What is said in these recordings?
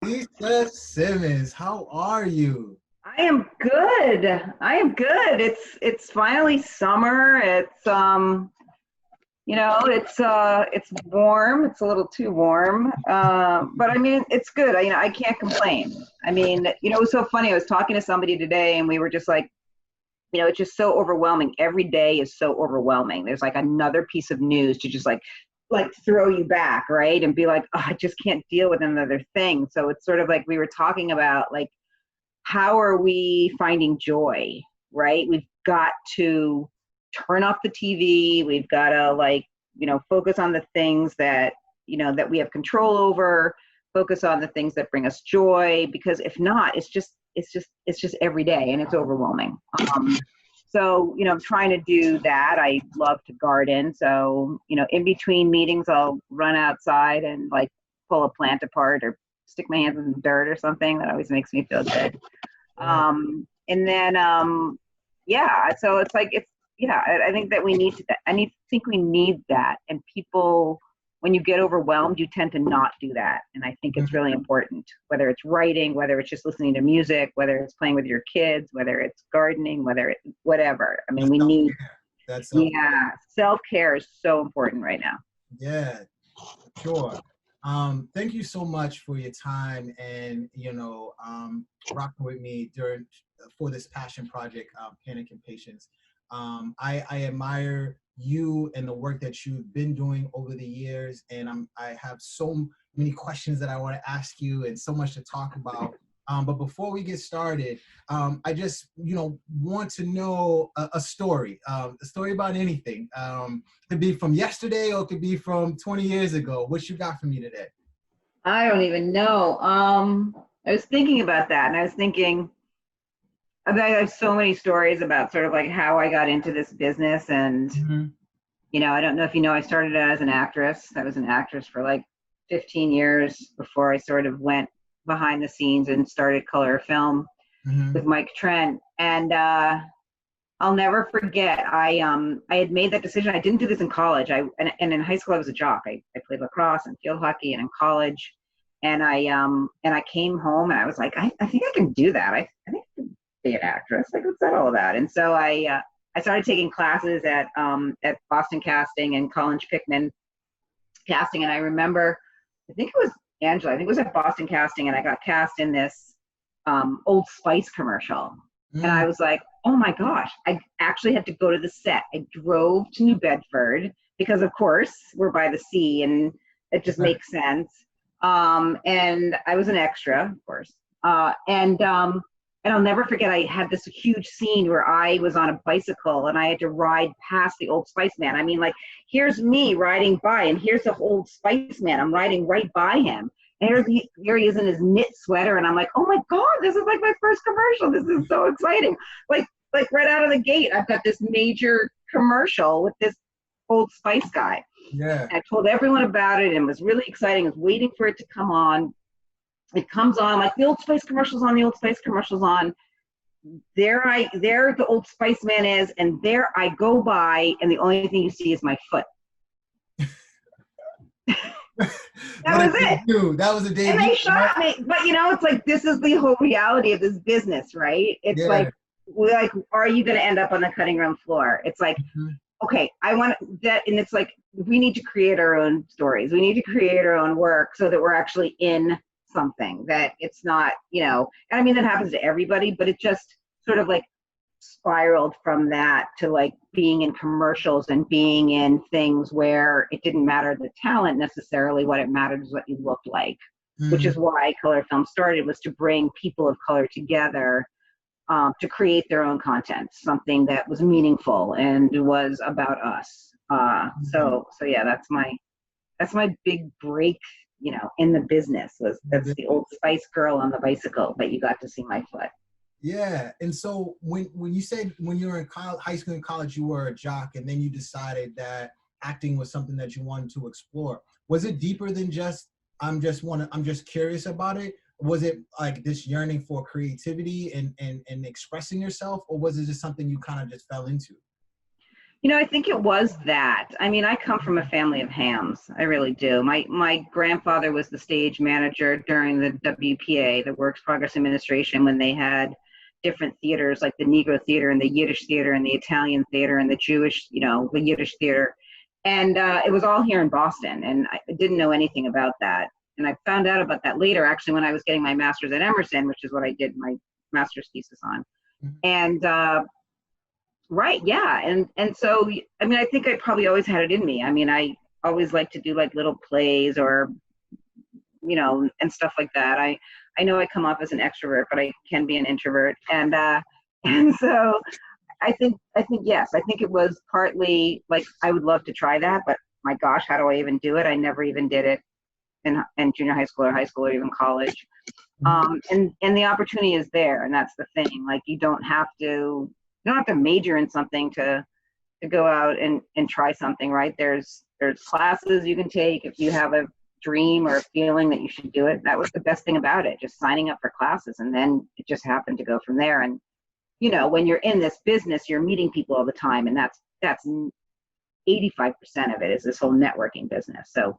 Lisa Simmons, how are you? I am good. I am good. It's finally summer. It's warm. It's a little too warm. But I mean it's good. I can't complain. I mean, it was so funny. I was talking to somebody today and we were just like, it's just so overwhelming. Every day is so overwhelming. There's like another piece of news to just like throw you back, right? And be like, oh, I just can't deal with another thing. So it's sort of like we were talking about like how are we finding joy, right? We've got to turn off the TV. We've got to focus on the things that we have control over, focus on the things that bring us joy, because if not, it's just every day and it's overwhelming. I'm trying to do that. I love to garden. So, in between meetings, I'll run outside and like pull a plant apart or stick my hands in the dirt or something. That always makes me feel good. Yeah, And then, yeah, so yeah, I think that we need to, think we need that. And people, when you get overwhelmed, you tend to not do that. And I think it's mhm. really important, whether it's writing, whether it's just listening to music, whether it's playing with your kids, whether it's gardening, whether it's whatever. I mean, we need, Self-care. That's self-care. yeah, self-care is so important right now. Yeah, sure. Thank you so much for your time and rocking with me during for this passion project, Panic and Patience. I admire you and the work that you've been doing over the years, and I have so many questions that I want to ask you and so much to talk about. But before we get started, I just want to know a story about anything. Could be from yesterday or it could be from 20 years ago. What you got for me today? I don't even know. I was thinking about that and I was thinking, I have so many stories about sort of like how I got into this business. And, Hmm. I don't know if you know, I started as an actress. I was an actress for like 15 years before I sort of went behind the scenes and started color film with Hmm. Mike Trent. And I'll never forget, I had made that decision. I didn't do this in college. And in high school I was a jock. I played lacrosse and field hockey, and in college. And I came home and I was like, I think I can do that. I think I can be an actress. Like, what's that all about? And so I started taking classes at Boston Casting and College Pickman Casting. And I remember, I think it was Angela. I think it was at Boston Casting, and I got cast in this Old Spice commercial. And Mm. I was like, oh my gosh, I actually had to go to the set. I drove to New Bedford because, of course, we're by the sea and it just makes sense. And I was an extra, of course. And I'll never forget, I had this huge scene where I was on a bicycle and I had to ride past the Old Spice Man. I mean, like, here's me riding by, and here's the Old Spice Man. I'm riding right by him. And here he is in his knit sweater, and I'm like, oh my God, this is like my first commercial. This is so exciting. Like right out of the gate, I've got this major commercial with this Old Spice guy. Yeah. I told everyone about it, and it was really exciting. I was waiting for it to come on. It comes on, like the Old Spice commercials on, the Old Spice commercials on. There the Old Spice Man is, and there I go by, and the only thing you see is my foot. That What a was it. debut. That was a And debut, they right? shot me. But it's like, this is the whole reality of this business, right? It's Yeah. like, are you going to end up on the cutting room floor? It's like, Mhm. okay, I want that. And it's like, we need to create our own stories. We need to create our own work so that we're actually in something, that it's not, and I mean, that happens to everybody, but it just sort of like spiraled from that to like being in commercials and being in things where it didn't matter the talent necessarily. What it mattered is what you looked like, which Mhm. is why color film started, was to bring people of color together, to create their own content, something that was meaningful and was about us. So yeah, that's my big break, in the business. That's the Old Spice girl on the bicycle, but you got to see my foot. Yeah. And so when you said when you were in high school and college, you were a jock, and then you decided that acting was something that you wanted to explore. Was it deeper than just I'm just curious about it? Was it like this yearning for creativity and expressing yourself, or was it just something you kind of just fell into? I think it was that. I mean, I come from a family of hams. I really do. My grandfather was the stage manager during the WPA, the Works Progress Administration, when they had different theaters like the Negro Theater and the Yiddish Theater and the Italian Theater and the Jewish, the Yiddish Theater. And it was all here in Boston. And I didn't know anything about that. And I found out about that later, actually, when I was getting my master's at Emerson, which is what I did my master's thesis on. And right, yeah. And so, I mean, I think I probably always had it in me. I mean, I always like to do like little plays or, and stuff like that. I know I come off as an extrovert, but I can be an introvert. And and so I think yes, I think it was partly like I would love to try that, but my gosh, how do I even do it? I never even did it in junior high school or even college. And the opportunity is there, and that's the thing. Like you don't have to major in something to go out and try something, right? There's classes you can take if you have a dream or a feeling that you should do it. That was the best thing about it, just signing up for classes, and then it just happened to go from there. And when you're in this business, you're meeting people all the time, and that's 85% of it is this whole networking business. So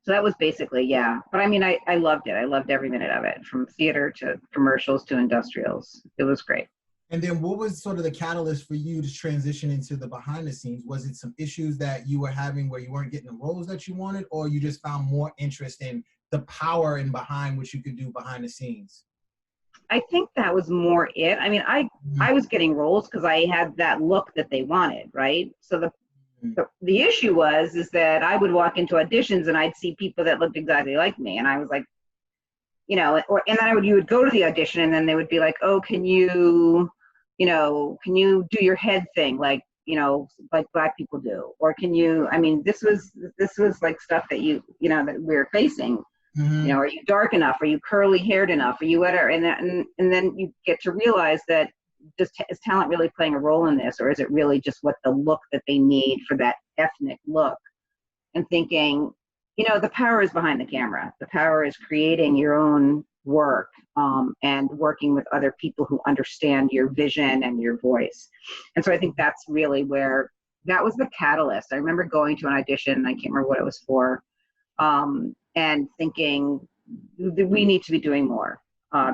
that was basically, yeah. But I mean, I loved it. I loved every minute of it, from theater to commercials to industrials. It was great. And then what was sort of the catalyst for you to transition into the behind the scenes? Was it some issues that you were having where you weren't getting the roles that you wanted, or you just found more interest in the power and behind what you could do behind the scenes? I think that was more it. I mean, I was getting roles because I had that look that they wanted, right? So the issue is that I would walk into auditions and I'd see people that looked exactly like me, and I was like, and then you would go to the audition, and then they would be like, oh, can you do your head thing like Black people do, or can you? I mean, this was like stuff that that we're facing. Are you dark enough? Are you curly haired enough? Are you whatever? And then you get to realize that is talent really playing a role in this, or is it really just what the look that they need for that ethnic look? And thinking, the power is behind the camera. The power is creating your own work and working with other people who understand your vision and your voice. And so I think that's really where that was the catalyst. I remember going to an audition, I can't remember what it was for, and thinking we need to be doing more.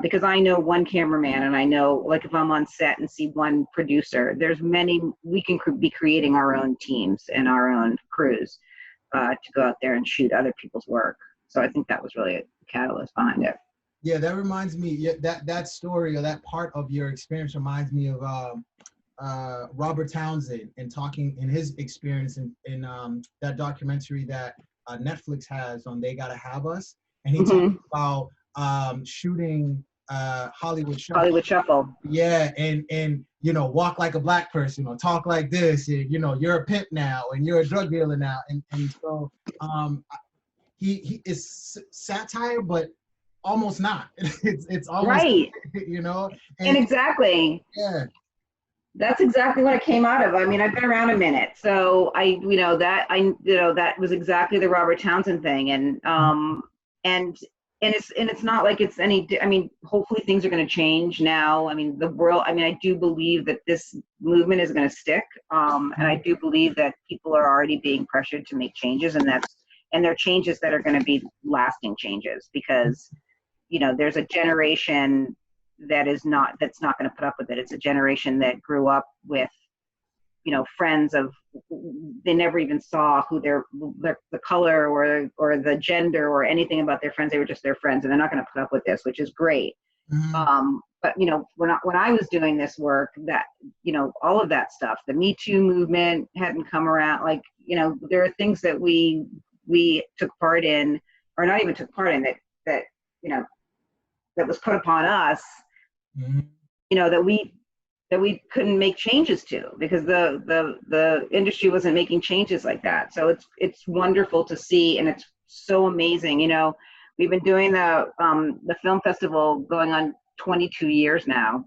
Because I know one cameraman, and I know, like, if I'm on set and see one producer, there's many, we can be creating our own teams and our own crews to go out there and shoot other people's work. So I think that was really a catalyst behind it. Yeah, that reminds me, that story or that part of your experience reminds me of Robert Townsend, and talking in his experience in that documentary that Netflix has on They Gotta Have Us. And he talks about shooting Hollywood Shuffle. Yeah, and walk like a Black person, or talk like this, and you're a pimp now, and you're a drug dealer now, and so he is satire, but almost not. It's almost right. And exactly. Yeah. That's exactly what it came out of. I mean, I've been around a minute, so that was exactly the Robert Townsend thing, and it's not like it's any. I mean, hopefully things are going to change now. I mean, the world. I mean, I do believe that this movement is going to stick, and I do believe that people are already being pressured to make changes, and they're changes that are going to be lasting changes, because there's a generation that's not going to put up with it. It's a generation that grew up with, friends of, they never even saw who the color or the gender or anything about their friends. They were just their friends, and they're not going to put up with this, which is great. But when I was doing this work, that all of that stuff, the Me Too movement hadn't come around. Like there are things that we took part in, or not even took part in, that was put upon us, that we couldn't make changes to, because the industry wasn't making changes like that. So it's wonderful to see, and it's so amazing. We've been doing the film festival going on 22 years now,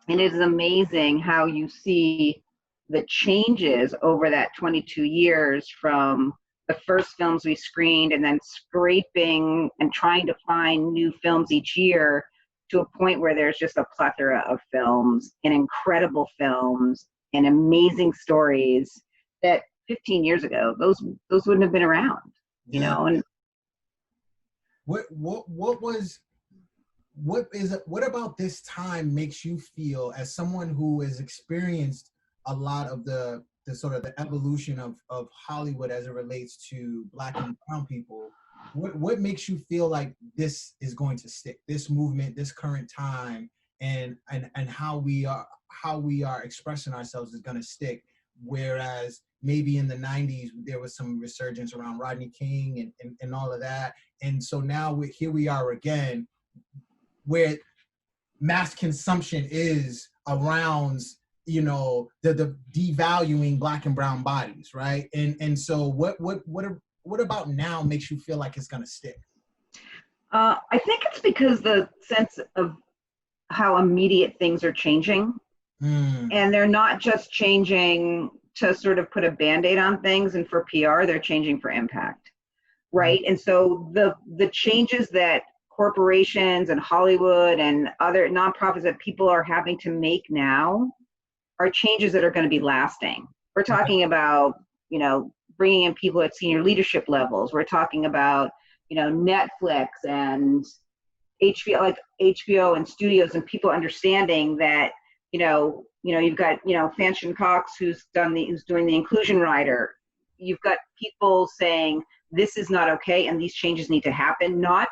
and it is amazing how you see the changes over that 22 years, from the first films we screened, and then scraping and trying to find new films each year, to a point where there's just a plethora of films and incredible films and amazing stories that 15 years ago, those wouldn't have been around, you know. And what about this time makes you feel, as someone who has experienced a lot of the sort of the evolution of Hollywood as it relates to Black and brown people, what makes you feel like this is going to stick, this movement, this current time, and how we are expressing ourselves is going to stick, whereas maybe in the 90s there was some resurgence around Rodney King and all of that, and so now here we are again, where mass consumption is around, you know, the devaluing Black and brown bodies, right? And so what about now makes you feel like it's gonna stick? I think it's because the sense of how immediate things are changing, and they're not just changing to sort of put a Band-Aid on things and for PR, they're changing for impact, right? And so the changes that corporations and Hollywood and other nonprofits that people are having to make now are changes that are going to be lasting. We're talking about, you know, bringing in people at senior leadership levels. We're talking about, you know, Netflix and HBO and studios, and people understanding that, you know, you've got, you know, Fanchon Cox who's doing the inclusion rider. You've got people saying this is not okay and these changes need to happen, not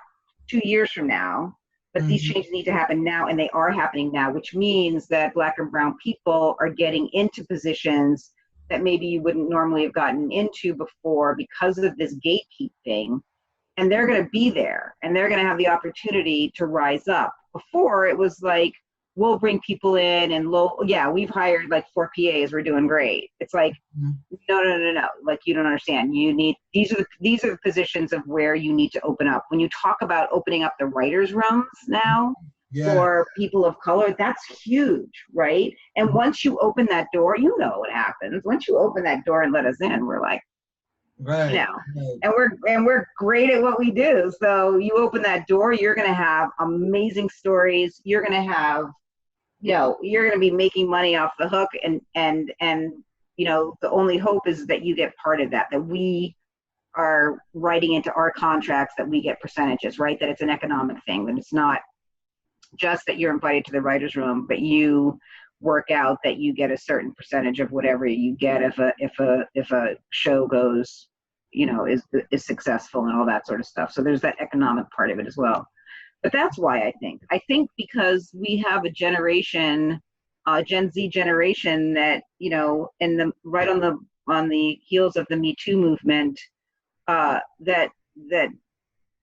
2 years from now, but these changes need to happen now, and they are happening now, which means that Black and brown people are getting into positions that maybe you wouldn't normally have gotten into before because of this gatekeeping, and they're going to be there and they're going to have the opportunity to rise up. Before it was like, we'll bring people in and we've hired like 4 PAs, we're doing great. It's like, no. Like, you don't understand. You need, these are the positions of where you need to open up. When you talk about opening up the writers' rooms now for people of color, that's huge, right? And once you open that door, you know what happens. Once you open that door and let us in, we're like, right, you know, and we're great at what we do. So you open that door, you're going to have amazing stories. You're going to have, you know, you're going to be making money off the hook, and you know, the only hope is that you get part of that we are writing into our contracts, that we get percentages, right? That it's an economic thing, that it's not just that you're invited to the writer's room, but you work out that you get a certain percentage of whatever you get if a show goes, you know, is successful and all that sort of stuff. So there's that economic part of it as well. But that's why I think because we have a generation, Gen Z generation, that, you know, right on the heels of the Me Too movement, that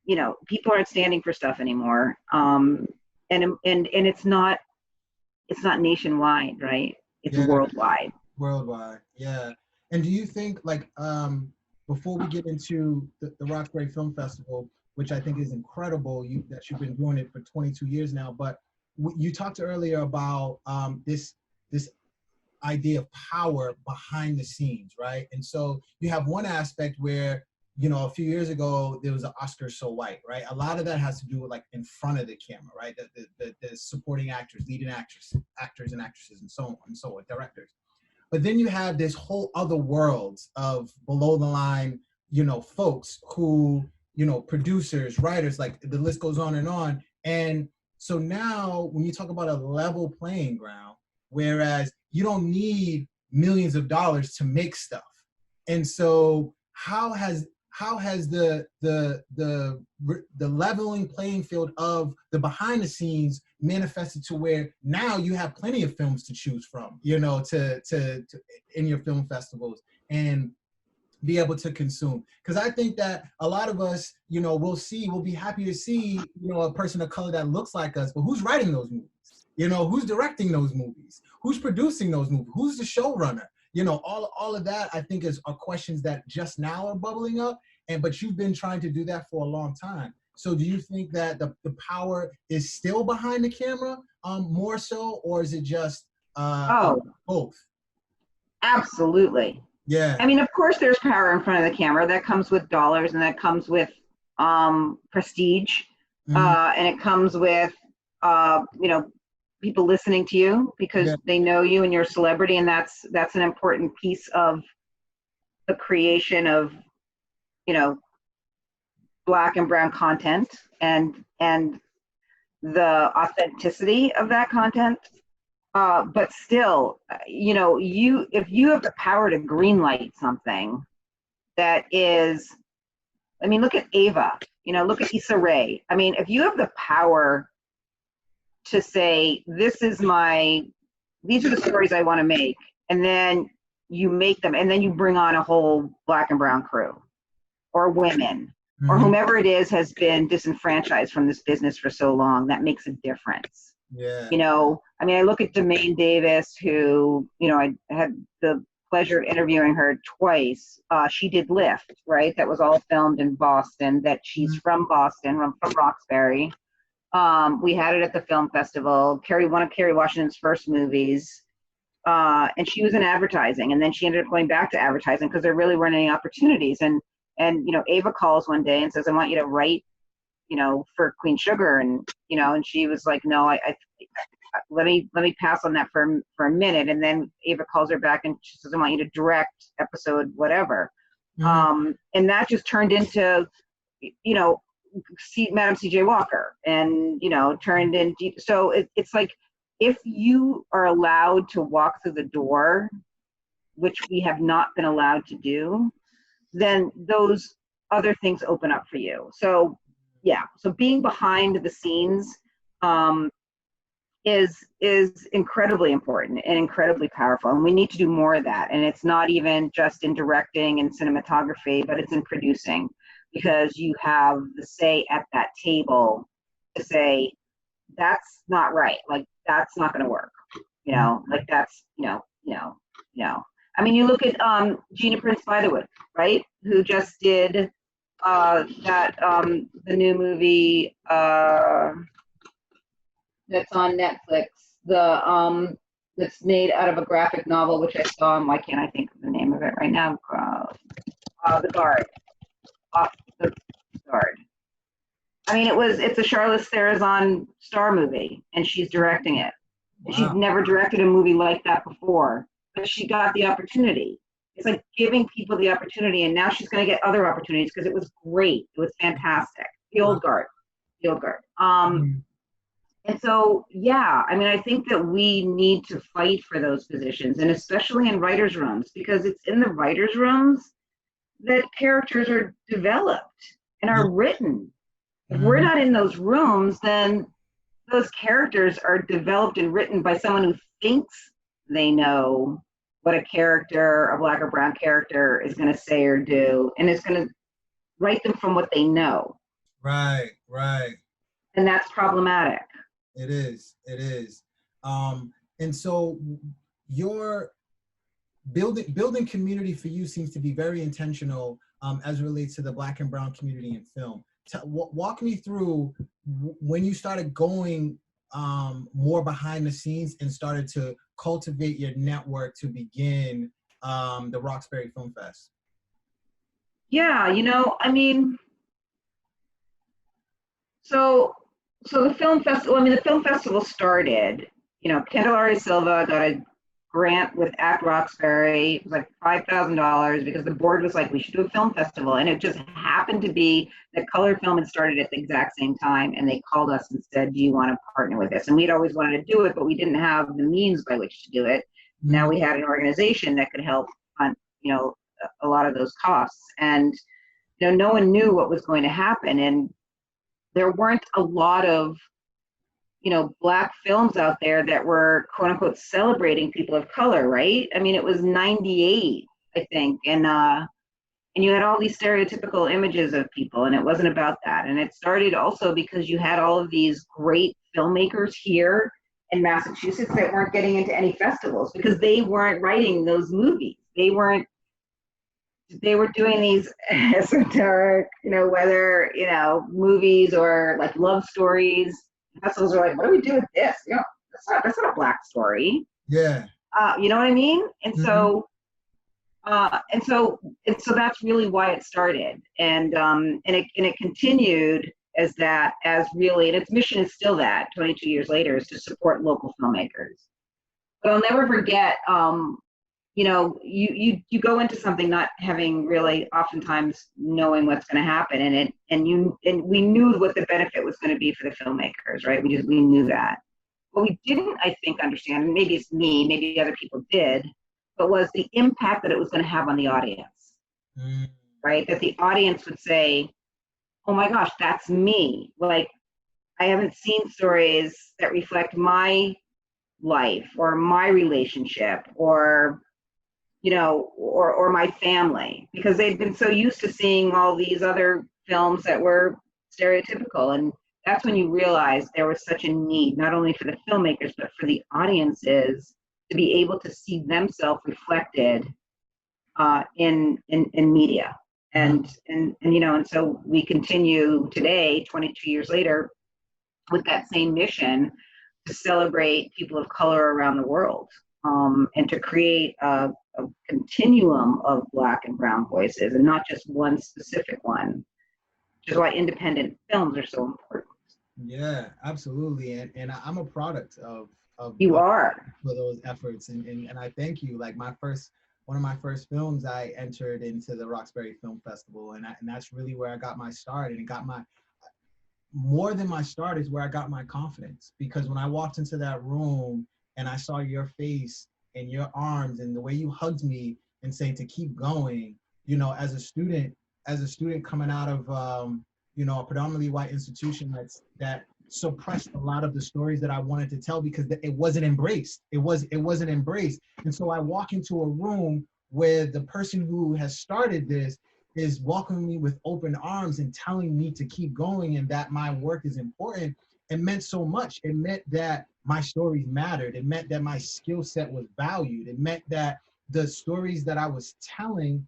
you know, people aren't standing for stuff anymore, and it's not nationwide, right? It's worldwide. Worldwide, yeah. And do you think, like, before we get into the Roxbury Film Festival, which I think is incredible, that you've been doing it for 22 years now, but you talked earlier about this idea of power behind the scenes, right? And so you have one aspect where, you know, a few years ago, there was an Oscar So White, right? A lot of that has to do with, like, in front of the camera, right? The supporting actors, leading actors and actresses, and so on, directors. But then you have this whole other world of below the line, you know, folks who, you know, producers, writers, like the list goes on. And so now when you talk about a level playing ground, whereas you don't need millions of dollars to make stuff. And so how has the leveling playing field of the behind the scenes manifested to where now you have plenty of films to choose from, you know, to in your film festivals, and be able to consume? Because I think that a lot of us, you know, we'll be happy to see, you know, a person of color that looks like us, but who's writing those movies? You know, who's directing those movies? Who's producing those movies? Who's the showrunner? You know, all of that, I think, are questions that just now are bubbling up, but you've been trying to do that for a long time. So do you think that the power is still behind the camera, more so, or is it just both? Absolutely. Yeah. I mean, of course, there's power in front of the camera that comes with dollars, and that comes with prestige, and it comes with, you know, people listening to you because Yeah. they know you and you're a celebrity, and that's an important piece of the creation of, you know, Black and brown content and the authenticity of that content. But still, you know, if you have the power to greenlight something that is, I mean, look at Ava, you know, look at Issa Rae. I mean, if you have the power to say, these are the stories I want to make, and then you make them, and then you bring on a whole Black and brown crew or women or whomever it is has been disenfranchised from this business for so long, that makes a difference. Yeah. You know, I mean, I look at Demaine Davis, who, you know, I had the pleasure of interviewing her twice. She did Lift, right? That was all filmed in Boston, that she's from Boston, from Roxbury. We had it at the film festival. One of Kerry Washington's first movies. And she was in advertising, and then she ended up going back to advertising because there really weren't any opportunities. And you know, Ava calls one day and says, I want you to write, you know, for Queen Sugar. And, you know, and she was like, no, let me pass on that for a minute. And then Ava calls her back and she says, I want you to direct episode whatever. And that just turned into, you know, Madam C.J. Walker, and, you know, turned into, so it's like, if you are allowed to walk through the door, which we have not been allowed to do, then those other things open up for you. So yeah, so being behind the scenes is incredibly important and incredibly powerful, and we need to do more of that. And it's not even just in directing and cinematography, but it's in producing, because you have the say at that table to say, that's not right, like that's not going to work, you know, like that's, you know. I mean, you look at Gina Prince Bythewood, right, who just did the new movie that's on Netflix, that's made out of a graphic novel, which I saw, and why can't I think of the name of it right now? The Guard. Off the Guard. I mean, it's a Charlize Theron star movie, and she's directing it. Wow. She's never directed a movie like that before, but she got the opportunity. It's like giving people the opportunity, and now she's going to get other opportunities because it was great. It was fantastic. The Old Guard. And so, yeah, I mean, I think that we need to fight for those positions, and especially in writers' rooms, because it's in the writers' rooms that characters are developed and are written. If we're not in those rooms, then those characters are developed and written by someone who thinks they know what a character, a Black or brown character, is going to say or do, and is going to write them from what they know. Right. And that's problematic. It is. And so your building community for you seems to be very intentional as it relates to the Black and brown community in film. Walk me through when you started going more behind the scenes and started to cultivate your network to begin the Roxbury Film Fest. Yeah, you know, I mean, so the film festival, the film festival started, you know, Candelaria Silva got a grant with Act Roxbury. It was like $5,000 because the board was like, we should do a film festival. And it just happened to be that Color Film had started at the exact same time. And they called us and said, do you want to partner with us? And we'd always wanted to do it, but we didn't have the means by which to do it. Now we had an organization that could help fund, you know, a lot of those costs. And, you know, no one knew what was going to happen. And there weren't a lot of, you know, Black films out there that were quote unquote celebrating people of color, right? I mean, it was 98, I think. And you had all these stereotypical images of people, and it wasn't about that. And it started also because you had all of these great filmmakers here in Massachusetts that weren't getting into any festivals because they weren't writing those movies. They were doing these esoteric, you know, whether, you know, movies or like love stories. Festivals are like, what do we do with this? You know, that's not a Black story. Yeah. You know what I mean? And so that's really why it started. And it continued. as that, as really, and its mission is still that 22 years later, is to support local filmmakers. But I'll never forget, you go into something not having really oftentimes knowing what's going to happen, and we knew what the benefit was going to be for the filmmakers, right? We knew that. What we didn't, I think, understand, and maybe it's me, maybe other people did, but was the impact that it was going to have on the audience, right? That the audience would say, oh my gosh, that's me. Like, I haven't seen stories that reflect my life or my relationship or or my family, because they've been so used to seeing all these other films that were stereotypical. And that's when you realize there was such a need, not only for the filmmakers, but for the audiences to be able to see themselves reflected in media. And so we continue today, 22 years later, with that same mission to celebrate people of color around the world, and to create a continuum of Black and brown voices, and not just one specific one, which is why independent films are so important. Yeah, absolutely. And I'm a product of You are. for those efforts. And I thank you. Like one of my first films, I entered into the Roxbury Film Festival, and that's really where I got my start. And it got more than my start is where I got my confidence, because when I walked into that room and I saw your face and your arms and the way you hugged me and saying to keep going, as a student coming out of, a predominantly white institution that suppressed a lot of the stories that I wanted to tell because it wasn't embraced. It wasn't embraced. And so I walk into a room where the person who has started this is welcoming me with open arms and telling me to keep going and that my work is important. It meant so much. It meant that my stories mattered. It meant that my skill set was valued. It meant that the stories that I was telling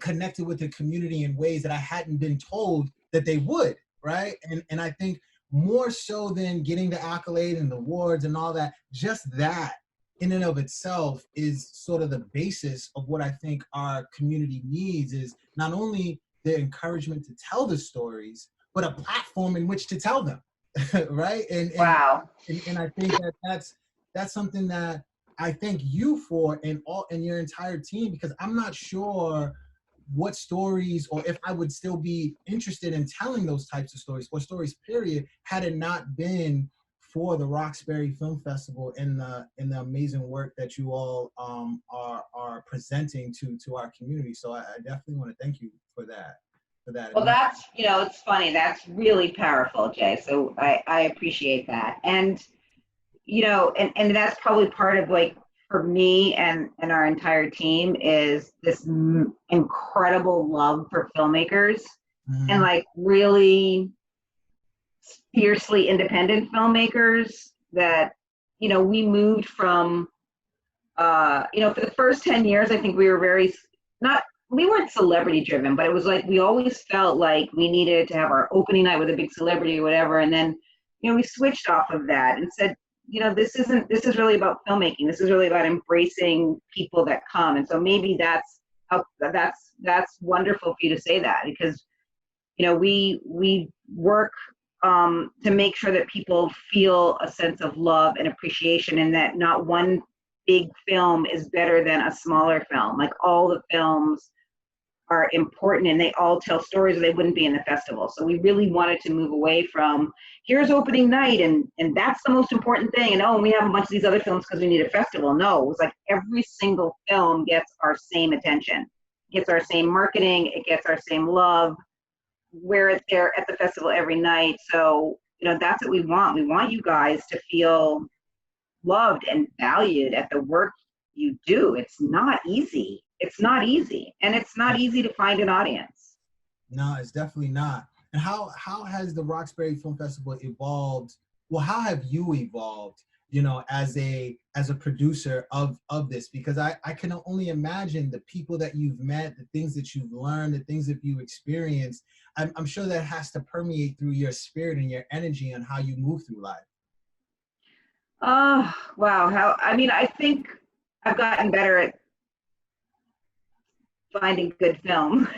connected with the community in ways that I hadn't been told that they would, right? And I think more so than getting the accolade and the awards and all that, just that in and of itself is sort of the basis of what I think our community needs, is not only the encouragement to tell the stories, but a platform in which to tell them, right? Wow. And I think that's something that I thank you for and your entire team, because I'm not sure what stories, or if I would still be interested in telling those types of stories, or stories period, had it not been for the Roxbury Film Festival and the amazing work that you all are presenting to our community. So I definitely want to thank you for that. Well, that's, it's funny. That's really powerful, Jay. So I appreciate that. And, and that's probably part of, like, for me and our entire team, is this incredible love for filmmakers, and like really fiercely independent filmmakers that, we moved from, for the first 10 years, I think we were we weren't celebrity driven, but it was like, we always felt like we needed to have our opening night with a big celebrity or whatever. And then, we switched off of that and said, this is really about filmmaking. This is really about embracing people that come. And so maybe that's wonderful for you to say that, because, we work to make sure that people feel a sense of love and appreciation, and that not one big film is better than a smaller film. Like, all the films are important and they all tell stories, or they wouldn't be in the festival. So we really wanted to move away from, here's opening night and that's the most important thing, and we have a bunch of these other films because we need a festival. No, it was like every single film gets our same attention, gets our same marketing, it gets our same love. We're there at the festival every night. So, that's what we want. We want you guys to feel loved and valued at the work you do. It's not easy. It's not easy. And it's not easy to find an audience. No, it's definitely not. And how has the Roxbury Film Festival evolved? Well, how have you evolved, as a producer of this? Because I can only imagine the people that you've met, the things that you've learned, the things that you've experienced. I'm sure that has to permeate through your spirit and your energy on how you move through life. Oh, wow. I think I've gotten better at finding good film.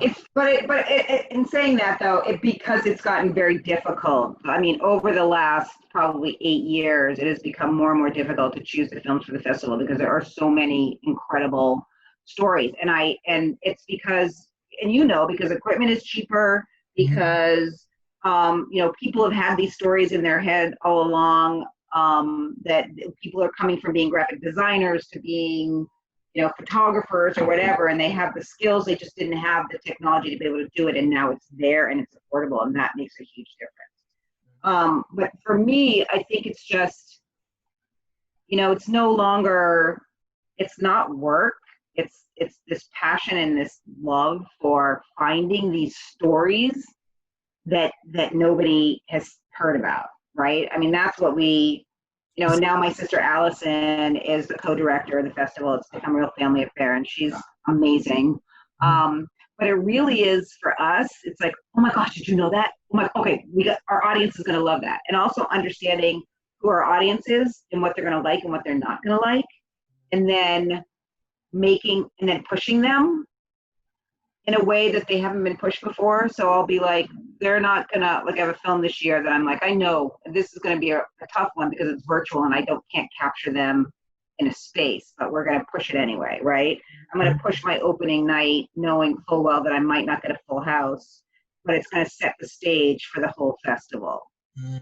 In saying that though, because it's gotten very difficult. I mean, over the last probably 8 years, it has become more and more difficult to choose the films for the festival because there are so many incredible stories. And it's because, and because equipment is cheaper, Mhm. because people have had these stories in their head all along, that people are coming from being graphic designers to being photographers or whatever, and they have the skills, they just didn't have the technology to be able to do it, and now it's there and it's affordable, and that makes a huge difference. But for me, I think it's just, it's no longer, it's not work, it's this passion and this love for finding these stories that nobody has heard about, right? I mean, that's what we, and now my sister Allison is the co-director of the festival. It's become a real family affair, and she's amazing. But it really is for us. It's like, oh my gosh, did you know that? Oh my, okay, our audience is going to love that, and also understanding who our audience is and what they're going to like and what they're not going to like, and then pushing them in a way that they haven't been pushed before. So I'll be like, they're not gonna, like, I have a film this year that I'm like, I know this is gonna be a tough one because it's virtual and I can't capture them in a space, but we're gonna push it anyway, right? I'm gonna push my opening night knowing full well that I might not get a full house, but it's gonna set the stage for the whole festival,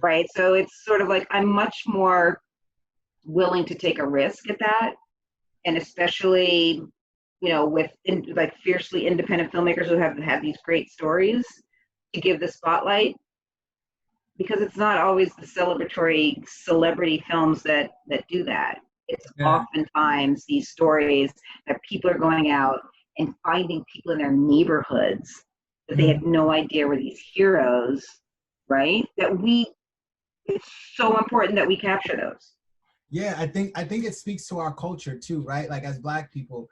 right? So it's sort of like, I'm much more willing to take a risk at that. And especially with like fiercely independent filmmakers who have had these great stories to give the spotlight, because it's not always the celebratory celebrity films that do that. It's oftentimes these stories that people are going out and finding people in their neighborhoods that they had no idea were these heroes, right? It's so important that we capture those. Yeah, I think it speaks to our culture too, right? Like, as Black people,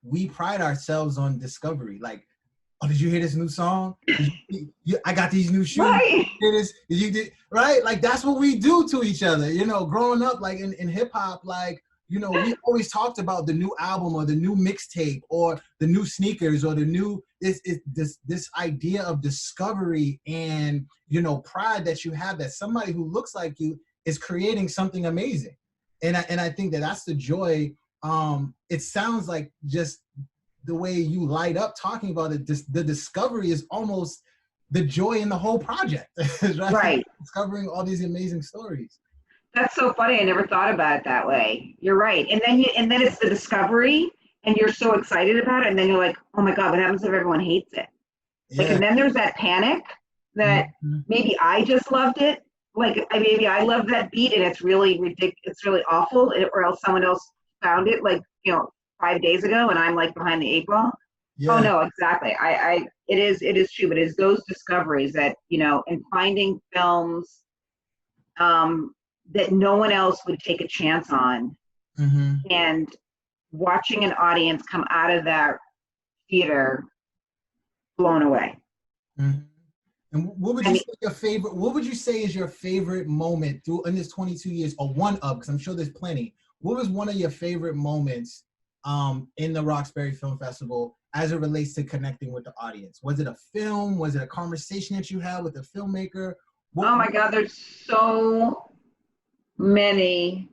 we pride ourselves on discovery. Like, oh, did you hear this new song? I got these new shoes. Right. Right? Like, that's what we do to each other. Growing up, like in hip hop, like, we always talked about the new album or the new mixtape or the new sneakers or the new this idea of discovery and pride that you have that somebody who looks like you is creating something amazing. And I think that's the joy. It sounds like just the way you light up talking about it, the discovery is almost the joy in the whole project, right? Right. Discovering all these amazing stories. That's so funny. I never thought about it that way. You're right. And then it's the discovery, and you're so excited about it, and then you're like, oh my God, what happens if everyone hates it? Like, and then there's that panic that maybe I just loved it. Like, maybe I love that beat and it's really ridiculous, it's really awful, or else someone else found it 5 days ago and I'm like behind the 8 ball. Oh no, exactly. It is true, but it's those discoveries that, and finding films that no one else would take a chance on, and watching an audience come out of that theater blown away. And what would you say your favorite? What would you say is your favorite moment in this 22 years, or one of? Because I'm sure there's plenty. What was one of your favorite moments in the Roxbury Film Festival as it relates to connecting with the audience? Was it a film? Was it a conversation that you had with a filmmaker? Oh my God, there's so many.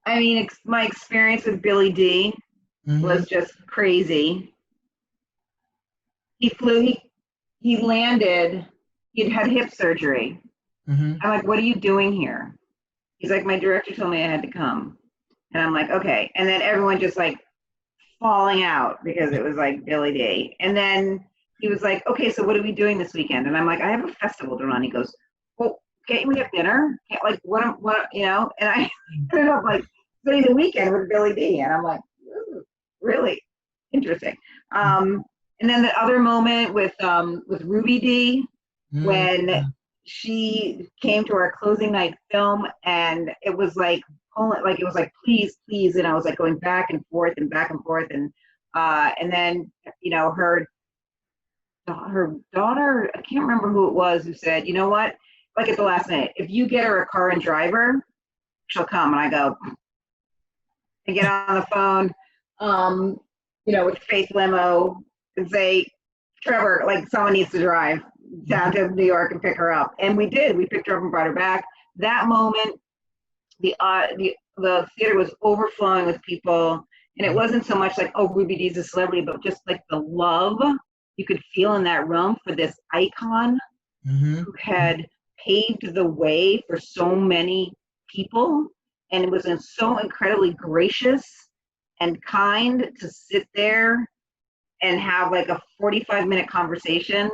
I mean, my experience with Billy D was just crazy. He flew. He landed, he'd had hip surgery. I'm like, what are you doing here? He's like, my director told me I had to come. And I'm like, okay. And then everyone just like falling out because it was like Billy D. And then he was like, okay, so what are we doing this weekend? And I'm like, I have a festival to run. He goes, well, can't we have dinner? And I ended up like spending the weekend with Billy D. And I'm like, really interesting. And then the other moment with Ruby D, when she came to our closing night film, and it was like, please, and I was like going back and forth, and then her daughter, I can't remember who it was, who said, you know what, like at the last minute, if you get her a car and driver, she'll come. And I go, I get on the phone. with Faith Limo and say, Trevor, like someone needs to drive down to New York and pick her up. And we did. We picked her up and brought her back. That moment, the theater was overflowing with people. And it wasn't so much like, oh, Ruby Dee's a celebrity, but just like the love you could feel in that room for this icon who had paved the way for so many people. And it was so incredibly gracious and kind to sit there and have like a 45-minute conversation,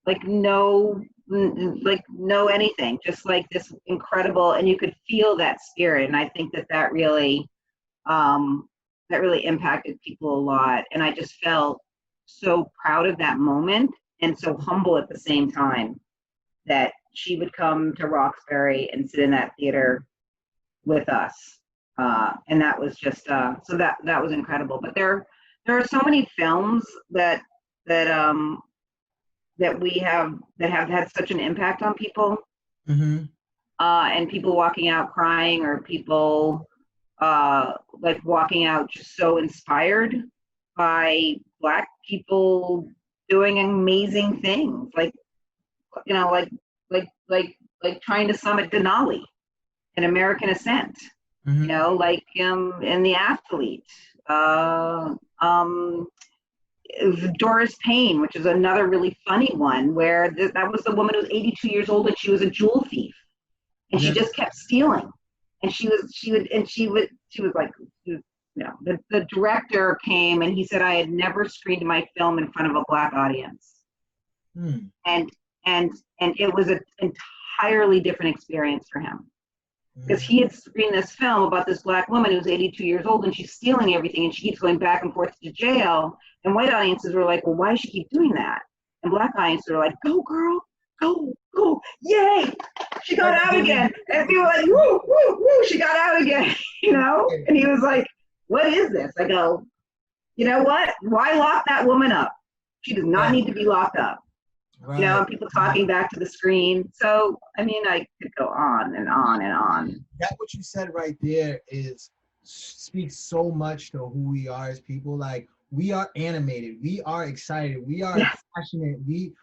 like no anything, just like this incredible, and you could feel that spirit. And I think that really impacted people a lot. And I just felt so proud of that moment and so humble at the same time that she would come to Roxbury and sit in that theater with us. And that was just, so that was incredible. But there are so many films that we have that have had such an impact on people, and people walking out crying, or people like walking out just so inspired by Black people doing amazing things, like trying to summit Denali, an American Ascent, like in The Athlete. Doris Payne, which is another really funny one, where that was the woman who was 82 years old and she was a jewel thief, and she just kept stealing. And she was like, the director came and he said, I had never screened my film in front of a Black audience. And it was an entirely different experience for him, because he had screened this film about this Black woman who's 82 years old and she's stealing everything and she keeps going back and forth to jail. And white audiences were like, well, why does she keep doing that? And Black audiences were like, go girl, go, yay, she got out again. And people were like, woo, woo, woo, she got out again, And he was like, what is this? I go, you know what? Why lock that woman up? She does not need to be locked up. Right. And people talking back to the screen. So, I mean, I could go on and on and on. That what you said right there speaks so much to who we are as people. Like, we are animated, we are excited, we are passionate, we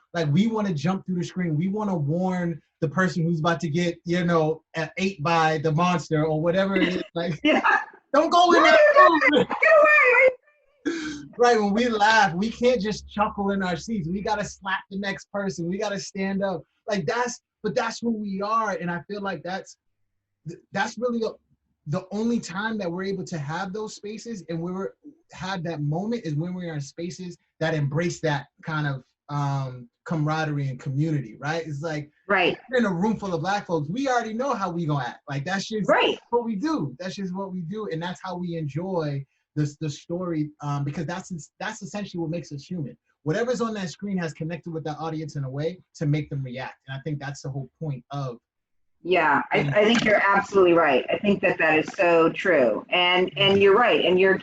want to jump through the screen, we want to warn the person who's about to get, ate by the monster or whatever it is. Like, don't go in there. Get away. Right, when we laugh, we can't just chuckle in our seats. We gotta slap the next person. We gotta stand up. Like, that's who we are. And I feel like that's really the only time that we're able to have those spaces and had that moment is when we're in spaces that embrace that kind of camaraderie and community, right? It's like, right, we're in a room full of Black folks, we already know how we gonna act. Like, that's just what we do. That's just what we do, and that's how we enjoy the story, because that's essentially what makes us human. Whatever's on that screen has connected with that audience in a way to make them react, and I think that's the whole point of. Yeah, I think you're absolutely right. I think that is so true. And you're right. And you're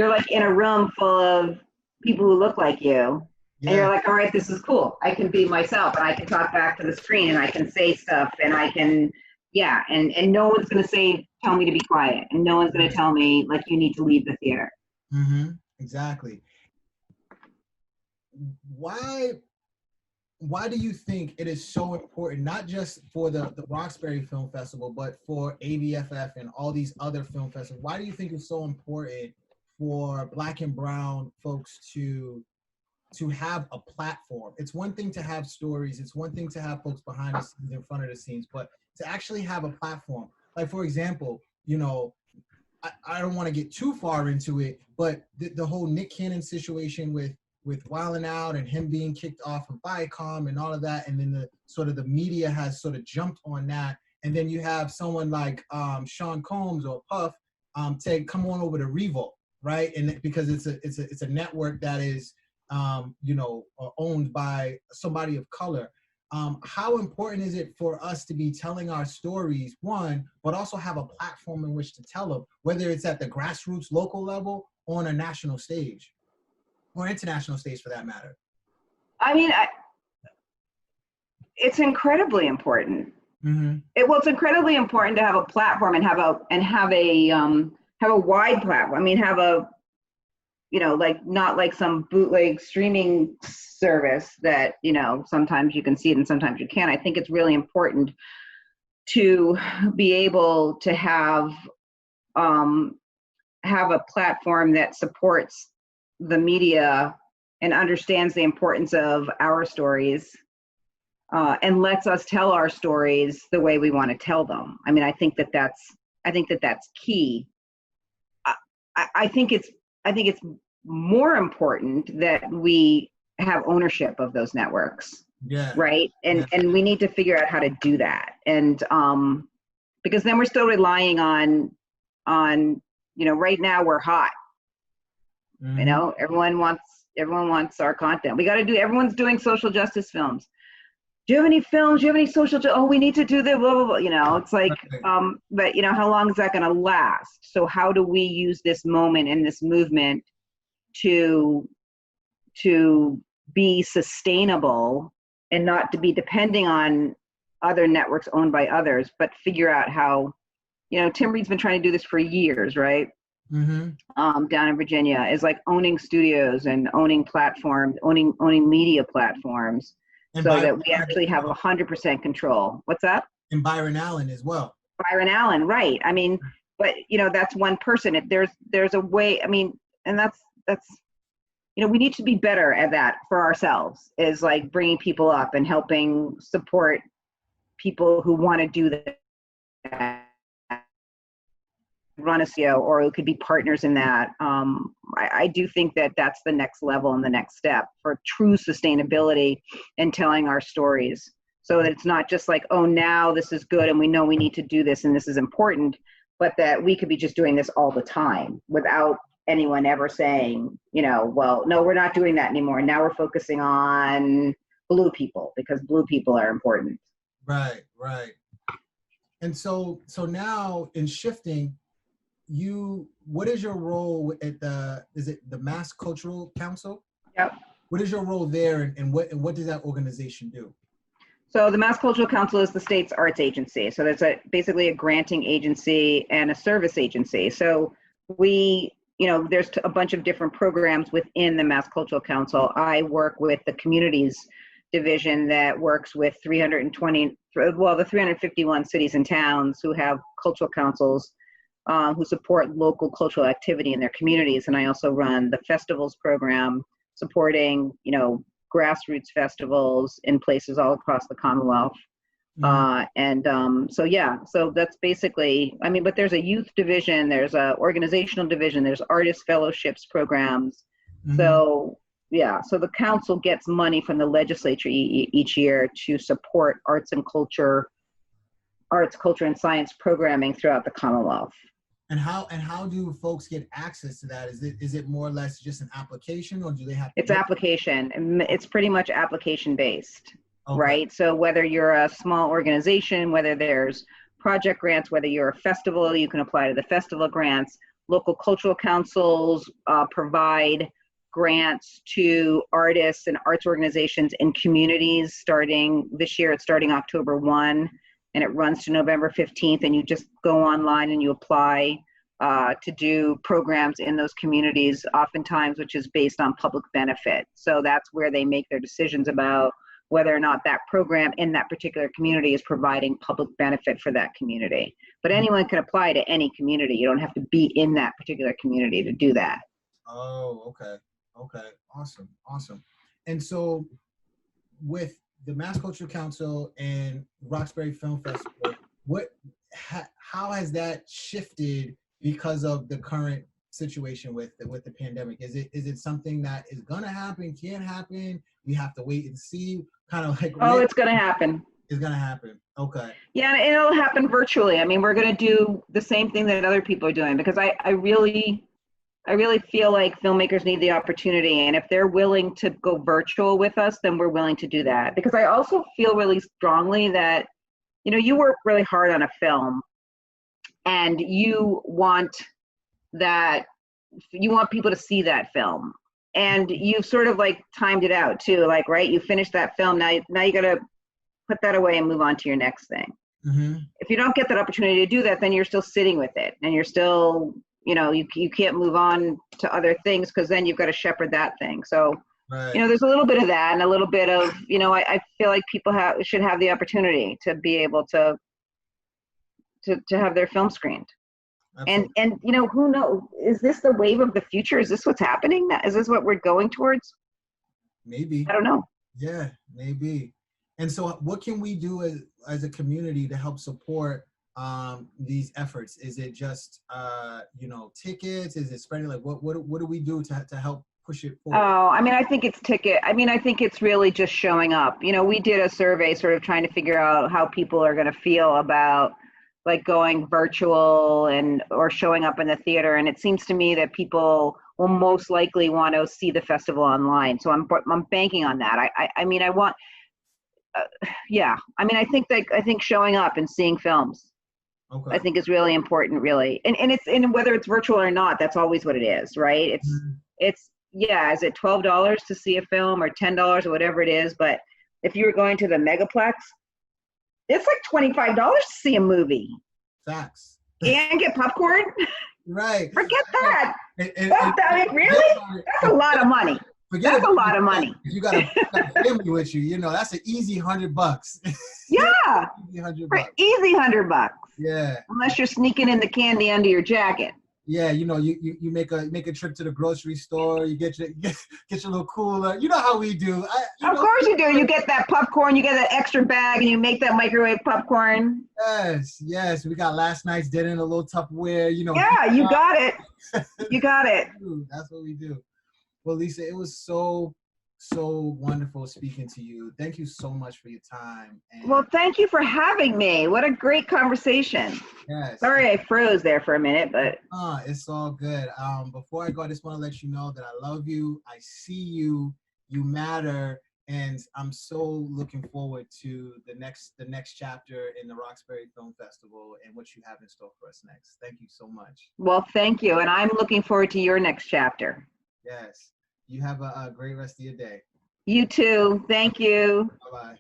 like in a room full of people who look like you. Yeah. And you're like, all right, this is cool. I can be myself and I can talk back to the screen and I can say stuff and I can, and no one's going to tell me to be quiet. And no one's going to tell me, like, you need to leave the theater. Exactly. Why do you think it is so important, not just for the Roxbury Film Festival, but for ABFF and all these other film festivals? Why do you think it's so important for Black and brown folks to have a platform? It's one thing to have stories. It's one thing to have folks behind the scenes, in front of the scenes, but to actually have a platform. Like, for example, I don't want to get too far into it, but the whole Nick Cannon situation with Wildin' Out and him being kicked off of Viacom and all of that, and then the media has sort of jumped on that, and then you have someone like Sean Combs or Puff say, come on over to Revolt, right? And because it's a network that is owned by somebody of color. How important is it for us to be telling our stories, one, but also have a platform in which to tell them, whether it's at the grassroots local level or on a national stage? Or international stage, for that matter? I mean, it's incredibly important. It's incredibly important to have a platform and have a wide platform. I mean, have a like not like some bootleg streaming service that, sometimes you can see it and sometimes you can't. I think it's really important to be able to have a platform that supports the media and understands the importance of our stories, and lets us tell our stories the way we want to tell them. I mean, I think that that's key. I think it's more important that we have ownership of those networks. Yeah. Right. And we need to figure out how to do that. And because then we're still relying on, right now we're hot. Mm-hmm. Everyone wants our content. Everyone's doing social justice films. Do you have any films? Do you have any oh, we need to do the blah, blah, blah. It's like, but how long is that going to last? So how do we use this moment and this movement to be sustainable and not to be depending on other networks owned by others, but figure out how, Tim Reed's been trying to do this for years, right? Mm-hmm. Down in Virginia, is like owning studios and owning platforms, owning media platforms, and so that we actually have 100% control. What's that? And Byron Allen as well. Byron Allen, right. I mean, but that's one person. There's a way, I mean, and that's we need to be better at that for ourselves, is like bringing people up and helping support people who want to do that, run a CEO, or who could be partners in that. I do think that that's the next level and the next step for true sustainability and telling our stories, so that it's not just like, oh, now this is good and we know we need to do this and this is important, but that we could be just doing this all the time without anyone ever saying, well, no, we're not doing that anymore. Now we're focusing on blue people because blue people are important. Right. And so now in shifting, what is your role at the Mass Cultural Council? Yep. What is your role there, and what does that organization do? So the Mass Cultural Council is the state's arts agency. So there's basically a granting agency and a service agency. So there's a bunch of different programs within the Mass Cultural Council. I work with the communities division that works with the 351 cities and towns who have cultural councils, who support local cultural activity in their communities. And I also run the festivals program, supporting, grassroots festivals in places all across the Commonwealth. So that's basically, but there's a youth division, there's a organizational division, there's artist fellowships programs. Mm-hmm. So the council gets money from the legislature each year to support arts, culture and science programming throughout the Commonwealth. And how do folks get access to that? Is it more or less just an application, or do they have? It's application. It's pretty much application based, okay. Right? So whether you're a small organization, whether there's project grants, whether you're a festival, you can apply to the festival grants. Local cultural councils provide grants to artists and arts organizations in communities starting this year. It's starting October 1. And it runs to November 15th, and you just go online and you apply to do programs in those communities, oftentimes, which is based on public benefit. So that's where they make their decisions about whether or not that program in that particular community is providing public benefit for that community. But anyone can apply to any community. You don't have to be in that particular community to do that. Oh, okay. Awesome. And so with the Mass Cultural Council and Roxbury Film Festival, how has that shifted because of the current situation with the pandemic? Is it something that is gonna happen, can happen? We have to wait and see, kind of like. Oh, it's gonna happen. It's gonna happen. Okay. Yeah, and it'll happen virtually. We're gonna do the same thing that other people are doing, because I really feel like filmmakers need the opportunity, and if they're willing to go virtual with us, then we're willing to do that. Because I also feel really strongly that, you work really hard on a film, and you want people to see that film, and you've sort of like timed it out too, like, right? You finish that film, now you gotta put that away and move on to your next thing. Mm-hmm. If you don't get that opportunity to do that, then you're still sitting with it, and you're still you can't move on to other things because then you've got to shepherd that thing. So, Right. there's a little bit of that and a little bit of, I feel like people should have the opportunity to be able to have their film screened. Absolutely. And who knows? Is this the wave of the future? Is this what's happening? Is this what we're going towards? Maybe. I don't know. Yeah, maybe. And so what can we do as a community to help support these efforts? Is it just tickets? Is it spreading? Like what do we do to help push it forward? Oh, I mean, I think it's I think it's really just showing up. We did a survey sort of trying to figure out how people are going to feel about like going virtual or showing up in the theater. And it seems to me that people will most likely want to see the festival online. So I'm banking on that. I mean, I want, yeah. I mean, I think showing up and seeing films, Okay. I think is really important, really. And whether it's virtual or not, that's always what it is, right? It's is it $12 to see a film or $10 or whatever it is? But if you were going to the Megaplex, it's like $25 to see a movie. Facts. And get popcorn? Right. Forget that. And really? That's a lot of money. That's a lot of money. You got a family with you, that's an easy $100. Yeah. Easy $100. Easy $100. Yeah. Unless you're sneaking in the candy under your jacket. Yeah, you make a trip to the grocery store, you get your little cooler. You know how we do. Of course you do. You get that popcorn, you get that extra bag, and you make that microwave popcorn. Yes. We got last night's dinner in a little Tupperware. Yeah, you got it. You got it. That's what we do. Well, Lisa, it was so wonderful speaking to you. Thank you so much for your time. Well, thank you for having me. What a great conversation. Yes. Sorry I froze there for a minute, but. It's all good. Before I go, I just want to let you know that I love you. I see you. You matter. And I'm so looking forward to the next chapter in the Roxbury Film Festival and what you have in store for us next. Thank you so much. Well, thank you. And I'm looking forward to your next chapter. Yes. You have a great rest of your day. You too. Thank you. Bye-bye.